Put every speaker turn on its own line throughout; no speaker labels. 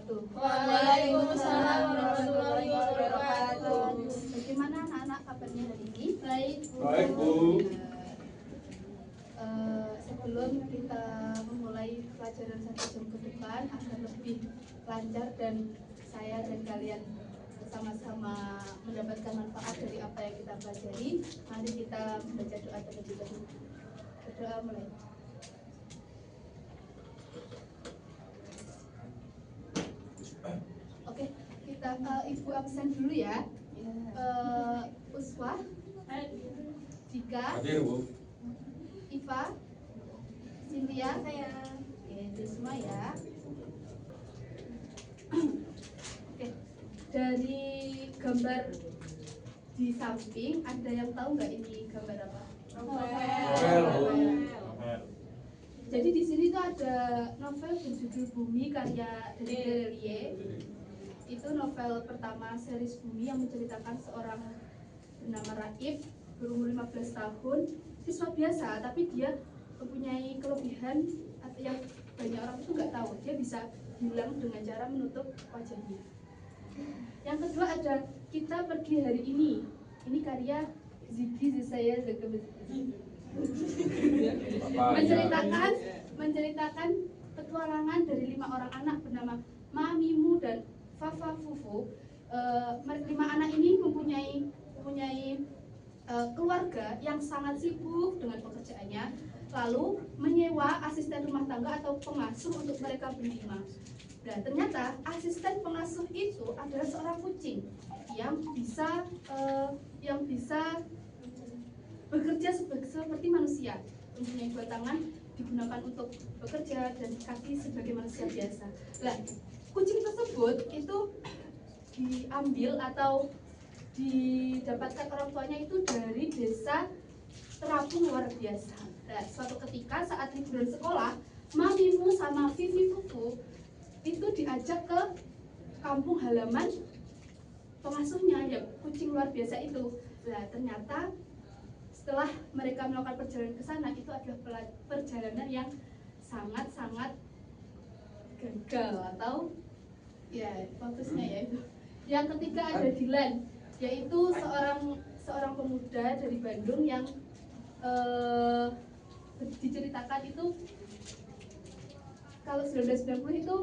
wabarakatuh.
Waalaikumsalam warahmatullahi wabarakatuh.
Bagaimana anak-anak kabarnya hari ini?
Baik, Bu.
Baik, Bu.
Sebelum kita memulai pelajaran 1 jam ke depan agar lebih lancar dan saya dan kalian sama-sama mendapatkan manfaat dari apa yang kita pelajari, mari kita membaca doa terlebih dahulu. Berdoa mulai. Oke, kita Ibu absen dulu ya. Uswah, Jika,
Hadir, Bu.
Iva, Cynthia, saya. Oke, itu semua ya. Oke, dari gambar di samping ada yang tahu nggak ini gambar apa?
Novel, Bu. Novel.
Jadi di sini tuh ada novel berjudul Bumi karya Delie. Itu novel pertama series Bumi yang menceritakan seorang bernama Raif berumur 15 tahun, siswa biasa, tapi dia mempunyai kelebihan atau yang banyak orang itu nggak tahu. Dia bisa hilang dengan cara menutup wajahnya. Yang kedua ada Kita Pergi Hari Ini. Ini karya Ziggy Zisaya menceritakan petualangan dari 5 orang anak bernama Mamimu dan Fafa Fufu. 5 anak ini mempunyai keluarga yang sangat sibuk dengan pekerjaannya, lalu menyewa asisten rumah tangga atau pengasuh untuk mereka berlima. Nah, ternyata asisten pengasuh itu adalah seorang kucing yang bisa bekerja seperti manusia, mempunyai 2 tangan digunakan untuk bekerja dan kaki sebagai manusia biasa. Nah, kucing tersebut itu diambil atau didapatkan orang tuanya itu dari desa terapung luar biasa. Nah, suatu ketika saat liburan sekolah, Mamimu sama Vivi Fufu itu diajak ke kampung halaman pengasuhnya, ya kucing luar biasa itu. Nah, ternyata setelah mereka melakukan perjalanan ke sana, itu adalah perjalanan yang sangat-sangat gagal atau ya fokusnya ya itu. Yang ketiga ada Dilan, yaitu seorang pemuda dari Bandung yang diceritakan itu kalau 1990 itu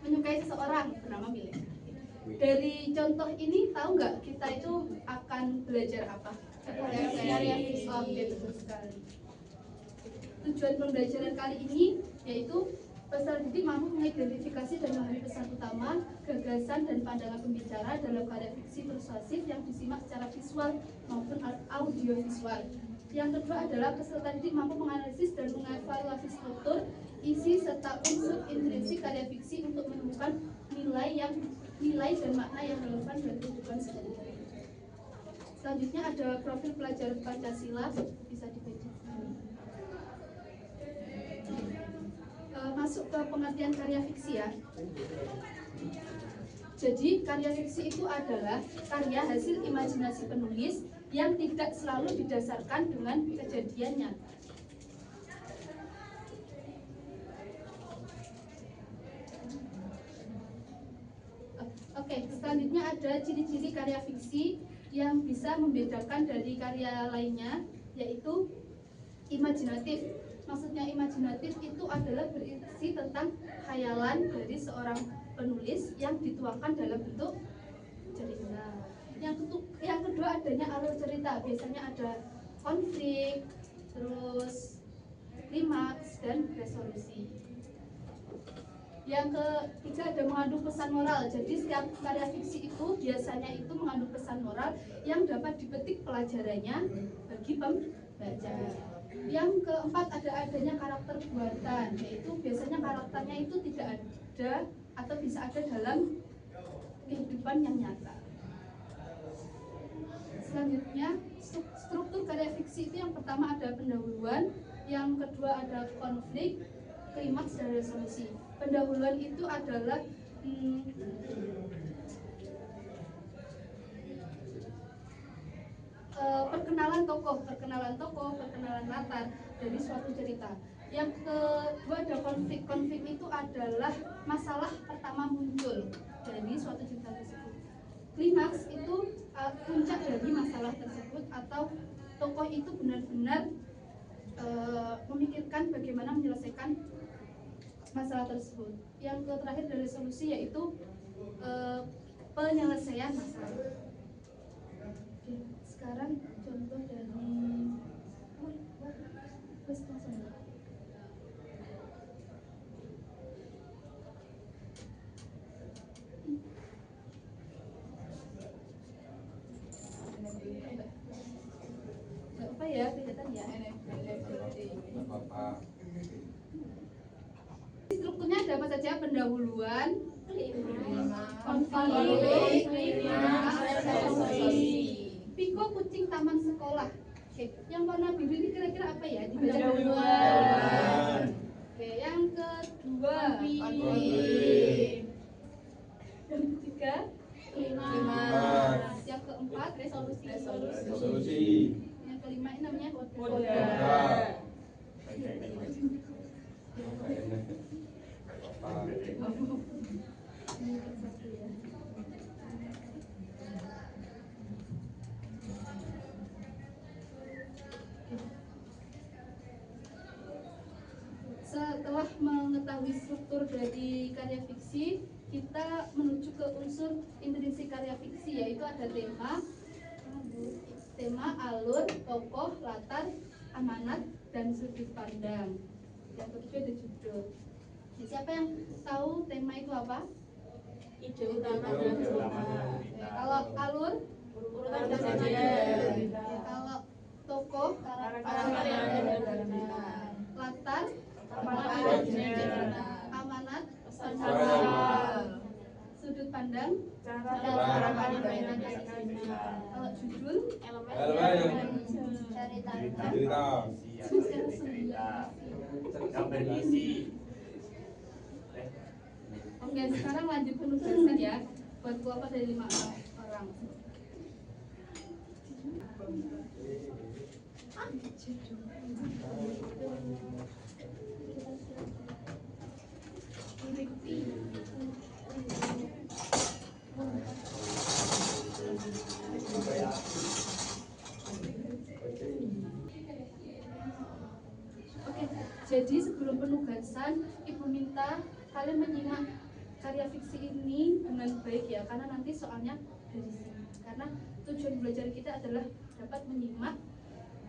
menyukai seseorang bernama Milik. Dari contoh ini tahu nggak kita itu akan belajar apa? Karya visual, betul sekali. Tujuan pembelajaran kali ini yaitu peserta didik mampu mengidentifikasi dan memahami pesan utama, gagasan dan pandangan pembicara dalam karya fiksi persuasif yang disimak secara visual maupun audiovisual. Yang kedua adalah peserta didik mampu menganalisis dan mengevaluasi struktur, isi serta unsur intrinsik karya fiksi untuk menemukan nilai dan makna yang relevan bagi kehidupan sehari-hari. Selanjutnya ada profil pelajaran Pancasila, bisa dibaca. Masuk ke pengertian karya fiksi ya. Jadi karya fiksi itu adalah karya hasil imajinasi penulis yang tidak selalu didasarkan dengan kejadian nyata. Oke, selanjutnya ada ciri-ciri karya fiksi yang bisa membedakan dari karya lainnya, yaitu imajinatif. Maksudnya imajinatif itu adalah berisi tentang khayalan dari seorang penulis yang dituangkan dalam bentuk cerita. Yang kedua adanya alur cerita, biasanya ada konflik, terus klimaks dan resolusi. Yang ketiga ada mengandung pesan moral. Jadi setiap karya fiksi itu biasanya itu mengandung pesan moral yang dapat dipetik pelajarannya bagi pembaca. Yang keempat ada adanya karakter buatan, yaitu biasanya karakternya itu tidak ada atau bisa ada dalam kehidupan yang nyata. Selanjutnya struktur karya fiksi itu yang pertama ada pendahuluan, yang kedua ada konflik, klimaks dan resolusi. Pendahuluan itu adalah perkenalan tokoh, perkenalan latar dari suatu cerita. Yang kedua ada konflik. Konflik itu adalah masalah pertama muncul dari suatu cerita tersebut. Klimaks itu puncak dari masalah tersebut, atau tokoh itu benar-benar memikirkan bagaimana menyelesaikan masalah tersebut. Yang terakhir dari solusi yaitu penyelesaian masalah. Oke, sekarang contoh dari nggak apa ya, kelihatan ya. Strukturnya ada apa saja? Pendahuluan, konflik, Piko kucing taman sekolah. Oke, yang warna biru ini kira-kira apa ya? Dibaca
Pendahuluan.
Oke, yang kedua
Konflik.
yang ketiga
Klimaks.
yang keempat
Resolusi.
yang kelima ini namanya
Koda.
Setelah mengetahui struktur dari karya fiksi, kita menuju ke unsur intrinsik karya fiksi, yaitu ada tema, alur, tokoh, latar, amanat, dan sudut pandang. Yang ketiga ada judul. Siapa yang tahu tema itu apa?
Ide utama dan cerita.
Kalau alur,
Urutan kejadian.
kalau tokoh,
Karakter yang ada dalam cerita.
latar,
Cerita.
amanat,
Pesan
Pesan.
moral.
sudut pandang,
Cara pandang cerita.
kalau judul,
Elemen.
cerita.
Cerita. Yang berisi.
Oke, sekarang lanjut penugasan ya. Buat kelompok dari 5 orang. Oke, jadi sebelum penugasan, Ibu minta kalian menyimak karya fiksi ini dengan baik ya, karena nanti soalnya dari sini. Karena tujuan belajar kita adalah dapat menyimak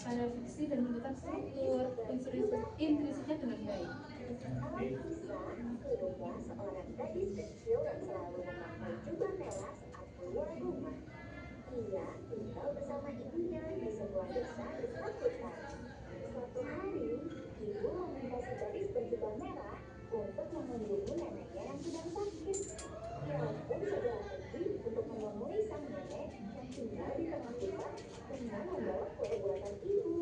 karya fiksi dan menemukan struktur intrinsiknya dengan baik.
Seorang gadis kecil yang selalu memakai jubah merah saat keluar rumah. Ia tinggal bersama ibunya di sebuah desa di tengah hutan. Suatu hari, ibu meminta si gadis berjubah merah untuk mengunjungi neneknya yang sedang sakit. Ia pun segera pergi untuk menemui sang nenek yang tinggal di tengah hutan dengan membawa kue buatan ibu.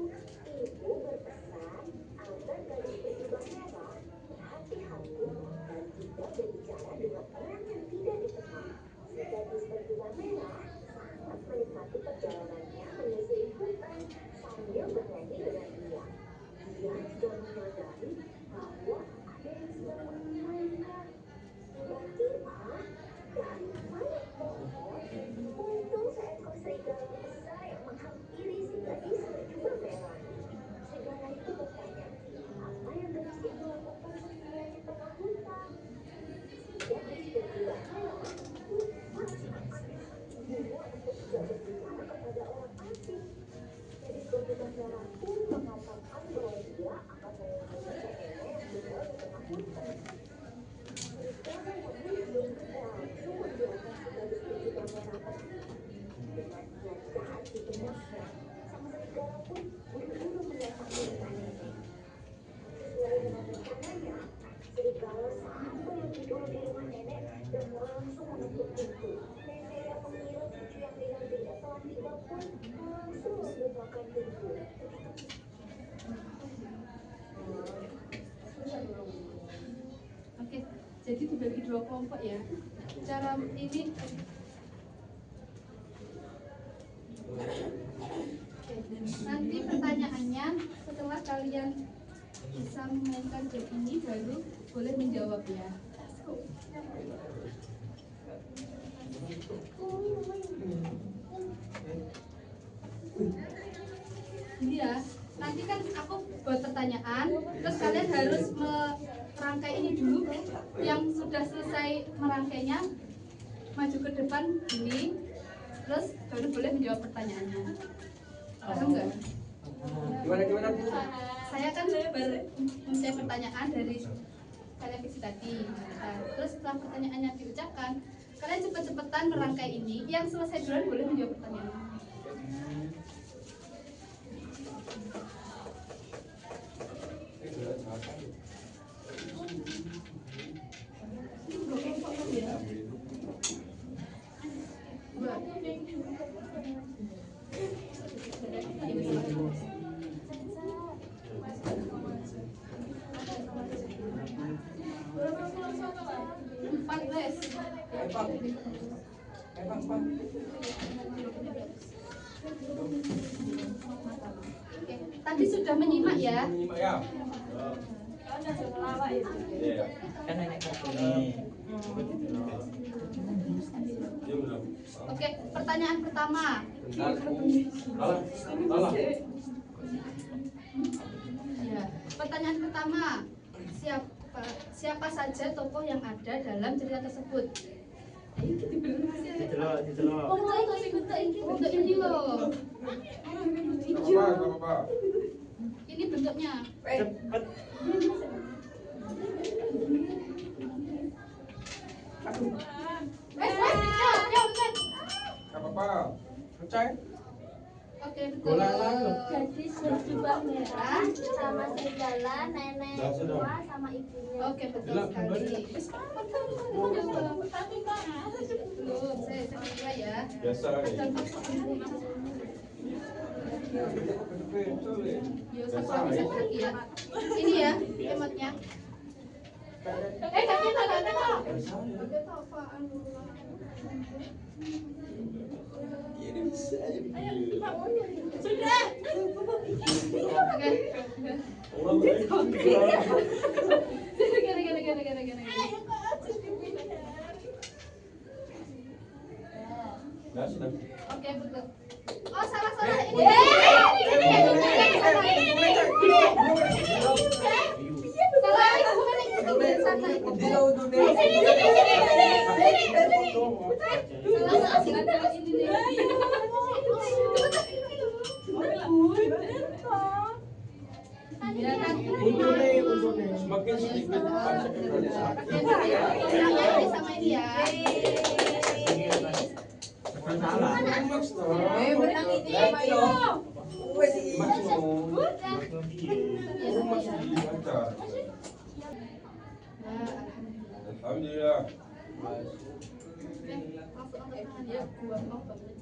Ibu berpesan agar gadis berjubah merah berhati-hati dan tidak berbicara dengan orang yang tidak dikenal. Si gadis berjubah merah sangat menikmati perjalanannya menyusuri hutan sambil bernyanyi dengan riang. Dia juga menyadari bahwa ada yang sedang mengenalnya. Tiba-tiba dari balik pohon muncul seekor serigala besar yang menghampiri si gadis berjubah merah. Serigala itu bertanya, apa yang gadis itu lakukan sendirian di tengah hutan? Si gadis berjubah merah lupa dia untuk tidak berbicara kepada orang asing. Gadis berjubah merah pun mengatakan bahwa dia akan mengunjungi neneknya yang tinggal di tengah hutan. Serigala yang muncul langsung membiarkan si gadis berjubah merah pergi. Dengan niat jahat di benaknya, sang serigala pun buru-buru mendatangi rumah nenek. Sesuai dengan rencananya, serigala sampai lebih dulu di rumah nenek dan langsung menutup pintu. Nenek yang mengira cucu yang dinantinya telah tiba pun langsung membukakan pintu.
Oke, jadi dibagi 2 kelompok ya. Cara ini Oke, nanti pertanyaannya setelah kalian bisa memainkan game ini baru boleh menjawab ya. Jadi ya, nanti kan aku buat pertanyaan, terus kalian harus merangkai ini dulu. Yang sudah selesai merangkainya maju ke depan ini, terus baru boleh menjawab pertanyaannya. Paham nggak?
Gimana?
Saya kan memulai pertanyaan dari karya fiksi tadi. Nah, terus setelah pertanyaannya diucapkan, kalian cepet-cepetan merangkai ini. Yang selesai duluan boleh menjawab pertanyaannya. Empat belas. Oke, tadi sudah menyimak ya.
Menyimak ya. Iya.
Kan nenek ini.
Dia belum.
Oke, pertanyaan pertama.
Bentar. Alah.
Ya, pertanyaan pertama. Siapa saja tokoh yang ada dalam cerita tersebut?
Didelok.
Bentuk ini loh.
Apa?
Ini bentuknya.
Cepet.
Apa? Percaya?
Oke, betul.
Bola lagi.
Gadis berjubah merah sama serigala, nenek tua sama ibunya.
Oke, betul sekali. Belum, saya kira ya.
Biasa kali.
Yo, satu lagi ya. Ini ya, emotnya.
Sudah.
Oke, betul. Oh, salah. Ini.
Semakin sedikit
Sama ini ya.
Benang ini apa yo?
Alhamdulillah.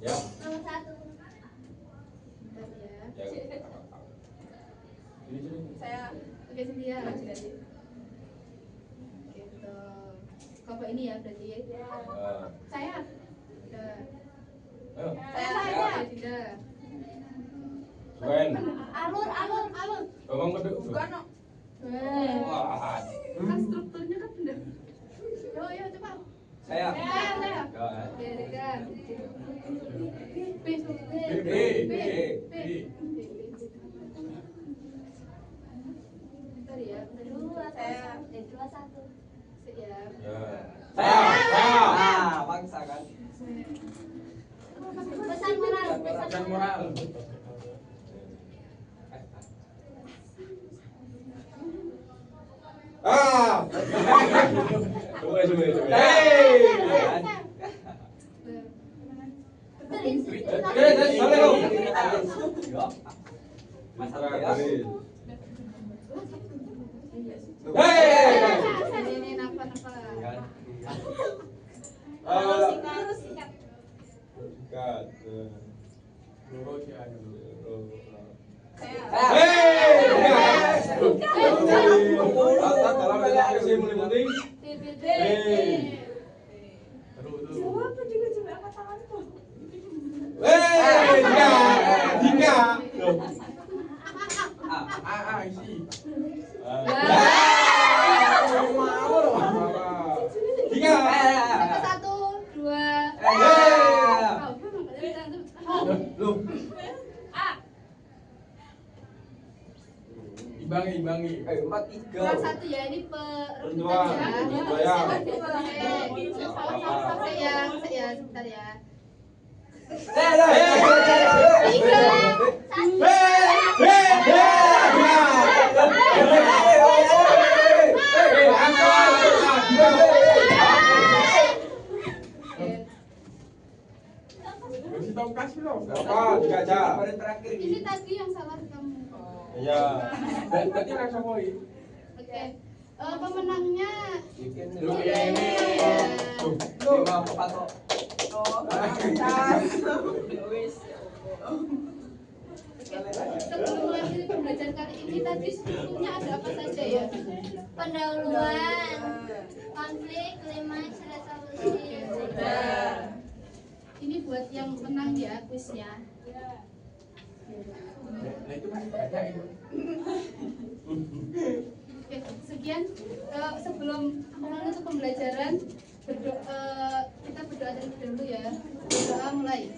Ya.
Nomor 1. Saya.
Oke, Cynthia. Gitu. Kelompok ini ya berarti. Saya. Udah.
Saya.
Tidak.
Suen.
Alur.
Abang kedua.
Bukan no.
Wah.
Kan strukturnya kan udah. Yo, coba.
Saya.
Saya. Oke, dekat. B. Bentar ya.
Saya.
21. Siap.
Saya.
Bangsa kan.
Pesan moral.
Pesan moral. Coba.
Ini napa.
Harus sikat. Jawab juga coba angkat tanganku.
Isi. Mau loh. Tiga.
Satu, dua.
Lu. Imbangi. 4-3.
Kurang satu ya, ini
Dua.
perebutan
Ya.
Saya sebentar ya.
Kasih tahu kasih loh.
Paling terakhir
Ini tadi yang salah kamu.
Iya. Berarti langsung poin.
Oke. Pemenangnya
Lu ya ini.
Lima apa toh?
sebelum mengakhiri pembelajaran kali ini tadi strukturnya ada apa saja ya?
Pendahuluan, konflik, klimaks, resolusi.
Ini buat yang menang ya kuisnya.
Nah itu masih banyak itu.
Oke, sekian sebelum menutup pembelajaran kita berdoa terlebih dahulu ya. Doa mulai.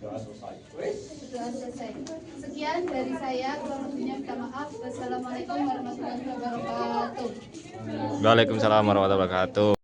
Doa selesai. Sekian dari saya, kurang lebihnya minta maaf. Wassalamualaikum warahmatullahi wabarakatuh.
Waalaikumsalam warahmatullahi wabarakatuh.